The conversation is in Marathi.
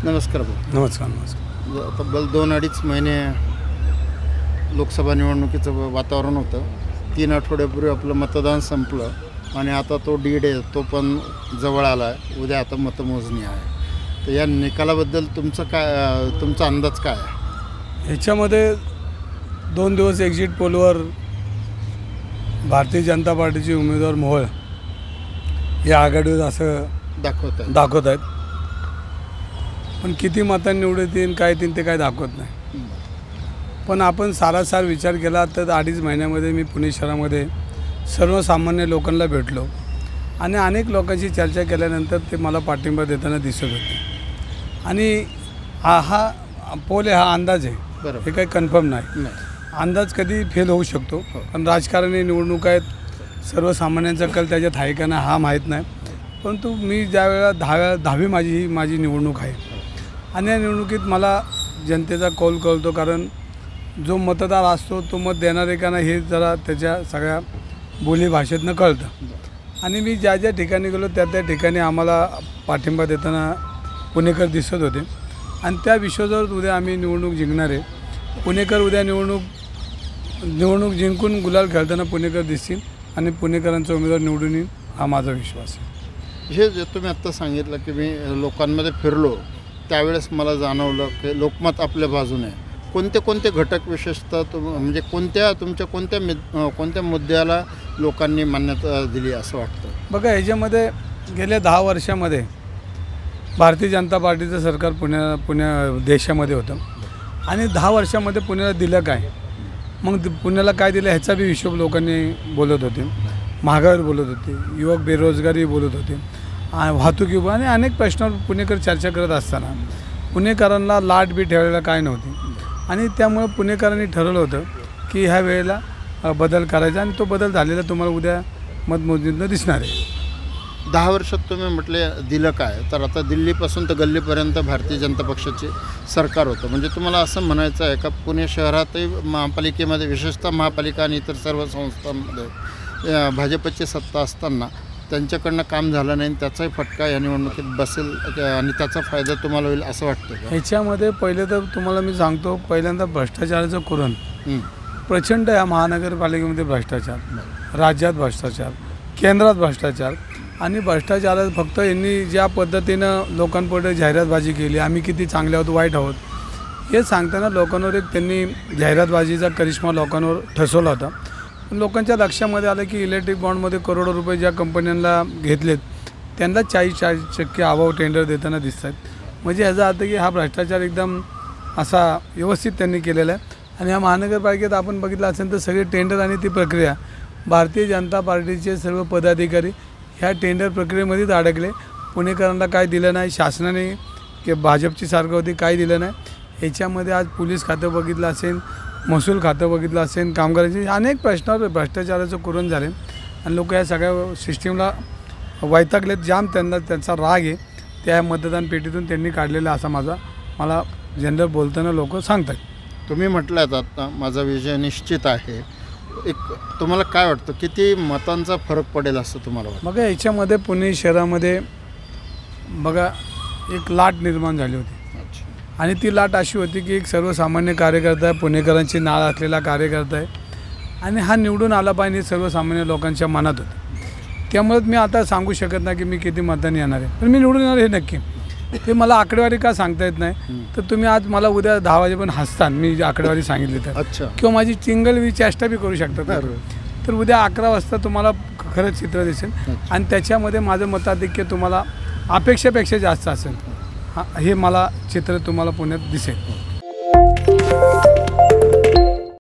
नमस्कार भाऊ. नमस्कार. तब्बल 2-2.5 महिने लोकसभा निवडणुकीचं वातावरण होतं. 3 आठवड्यापूर्वी आपलं मतदान संपलं आणि आता तो डीड आहे तो पण जवळ आला आहे. उद्या आता मतमोजणी आहे. तर या निकालाबद्दल तुमचा अंदाज काय आहे? ह्याच्यामध्ये 2 दिवस एक्झिट पोलवर भारतीय जनता पार्टीचे उमेदवार मोहोळ या आघाडीवर असं दाखवत आहेत. पण किती मतांनी निवडून येईल काय येतील ते काय दाखवत नाही. पण आपण सारासार विचार केला तर 2.5 महिन्यामध्ये मी पुणे शहरामध्ये सर्वसामान्य लोकांना भेटलो आणि अनेक लोकांशी चर्चा केल्यानंतर ते मला पाठिंबा देताना दिसत होते. आणि हा पोल हा अंदाज आहे, हे काही कन्फर्म नाही. अंदाज कधी फेल होऊ शकतो. पण राजकारणी निवडणूक आहेत, सर्वसामान्यांचा कल त्याच्यात आहे का नाही हा माहीत नाही. परंतु मी ज्यावेळेला 10वी माझी निवडणूक आहे आणि या निवडणुकीत मला जनतेचा कौल कळतो. कारण जो मतदार असतो तो मत देणारे का नाही हे जरा त्याच्या सगळ्या बोलीभाषेतनं कळतं. आणि मी ज्या ठिकाणी गेलो त्या ठिकाणी आम्हाला पाठिंबा देताना पुणेकर दिसत होते. आणि त्या विश्वासावर उद्या आम्ही निवडणूक जिंकणार आहे. पुणेकर उद्या निवडणूक जिंकून गुलाल खेळताना पुणेकर दिसतील आणि पुणेकरांचा उमेदवार निवडून येईल हा माझा विश्वास आहे. हे जे तुम्ही आत्ता सांगितलं की मी लोकांमध्ये फिरलो त्यावेळेस मला जाणवलं की लोकमत आपल्या बाजूने आहे. कोणते घटक विशेषतः म्हणजे कोणत्या मुद्द्याला लोकांनी मान्यता दिली असं वाटतं? बघा, ह्याच्यामध्ये गेल्या 10 वर्षामध्ये भारतीय जनता पार्टीचं सरकार पुण्या देशामध्ये होतं आणि 10 वर्षामध्ये पुण्याला दिलं काय, मग पुण्याला काय दिलं ह्याचा बी हिशोब लोकांनी बोलत होते. महागाईवर बोलत होते, युवक बेरोजगारी बोलत होते, वाहतुकी आणि अनेक प्रश्नावर पुणेकर चर्चा करत असताना पुणेकरांना लाट बी ठेवायला काय नव्हती. आणि त्यामुळे पुणेकरांनी ठरवलं होतं की ह्या वेळेला बदल करायचा आणि तो बदल झालेला तुम्हाला उद्या मतमोजणीतनं दिसणार आहे. 10 वर्षात तुम्ही म्हटले दिलं काय, तर आता दिल्लीपासून तर गल्लीपर्यंत भारतीय जनता पक्षाचे सरकार होतं. म्हणजे तुम्हाला असं म्हणायचं आहे का पुणे शहरातही महापालिकेमध्ये विशेषतः महापालिका आणि इतर सर्व संस्थांमध्ये भाजपची सत्ता असताना त्यांच्याकडनं काम झालं नाही, त्याचाही फटका या निवडणुकीत बसेल आणि त्याचा फायदा तुम्हाला होईल असं वाटतं का? ह्याच्यामध्ये पहिले तर तुम्हाला मी सांगतो, पहिल्यांदा भ्रष्टाचाराचं कुरण प्रचंड या महानगरपालिकेमध्ये भ्रष्टाचार, राज्यात भ्रष्टाचार, केंद्रात भ्रष्टाचार. आणि भ्रष्टाचारात फक्त यांनी ज्या पद्धतीनं लोकांपुढे जाहिरातबाजी केली, आम्ही किती चांगले आहोत वाईट आहोत हे सांगताना लोकांवर एक त्यांनी जाहिरातबाजीचा करिश्मा लोकांवर ठसवला होता. लोकांच्या लक्षामध्ये आलं की इलेक्ट्रिक बॉन्डमध्ये करोडो रुपये ज्या कंपन्यांना घेतलेत त्यांना 40% अभाव टेंडर देताना दिसत आहेत. म्हणजे ह्याचा अर्थ की हा भ्रष्टाचार एकदम असा व्यवस्थित त्यांनी केलेला आहे. आणि या महानगरपालिकेत आपण बघितलं असेल तर सगळे टेंडर आणि ती प्रक्रिया भारतीय जनता पार्टीचे सर्व पदाधिकारी ह्या टेंडर प्रक्रियेमध्येच अडकले. पुणेकरांना काय दिलं नाही, शासनाने किंवा भाजपची सारखं होती काय दिलं नाही. ह्याच्यामध्ये आज पोलीस खातं बघितलं असेल, महसूल खातं बघितलं असेल, कामगारांचे अनेक प्रश्नावर भ्रष्टाचाराचं कुरण झाले आणि लोक या सगळ्या सिस्टीमला वैतागलेत. जाम त्यांचा राग आहे त्या मतदान पेटीतून त्यांनी काढलेला असा मला जनरल बोलताना लोक सांगतात. तुम्ही म्हटलं आता माझा विजय निश्चित आहे. एक तुम्हाला काय वाटतं किती मतांचा फरक पडेल असं तुम्हाला वाटतं? बघा, याच्यामध्ये पुणे शहरामध्ये बघा एक लाट निर्माण झाली होती आणि ती लाट अशी होती की एक सर्वसामान्य कार्यकर्ता आहे, पुणेकरांची नाळ असलेला कार्यकर्ता आहे आणि हा निवडून आला पाहिजे सर्वसामान्य लोकांच्या मनात होतं. त्यामुळे मी आता सांगू शकत नाही की मी किती मतांनी येणार आहे, पण मी निवडून येणार हे नक्की. ते मला आकडेवारी का सांगता येत नाही, तर तुम्ही आज मला उद्या 10 वाजेपर्यंत हसतान मी आकडेवारी सांगितली तर, किंवा माझी चिंगल चेष्टा बी करू शकतात. तर उद्या 11 वाजता तुम्हाला खरंच चित्र दिसेल आणि त्याच्यामध्ये माझं मताधिक्य तुम्हाला अपेक्षेपेक्षा जास्त असेल. हे मला चित्र तुम्हाला पुण्यात दिसेल.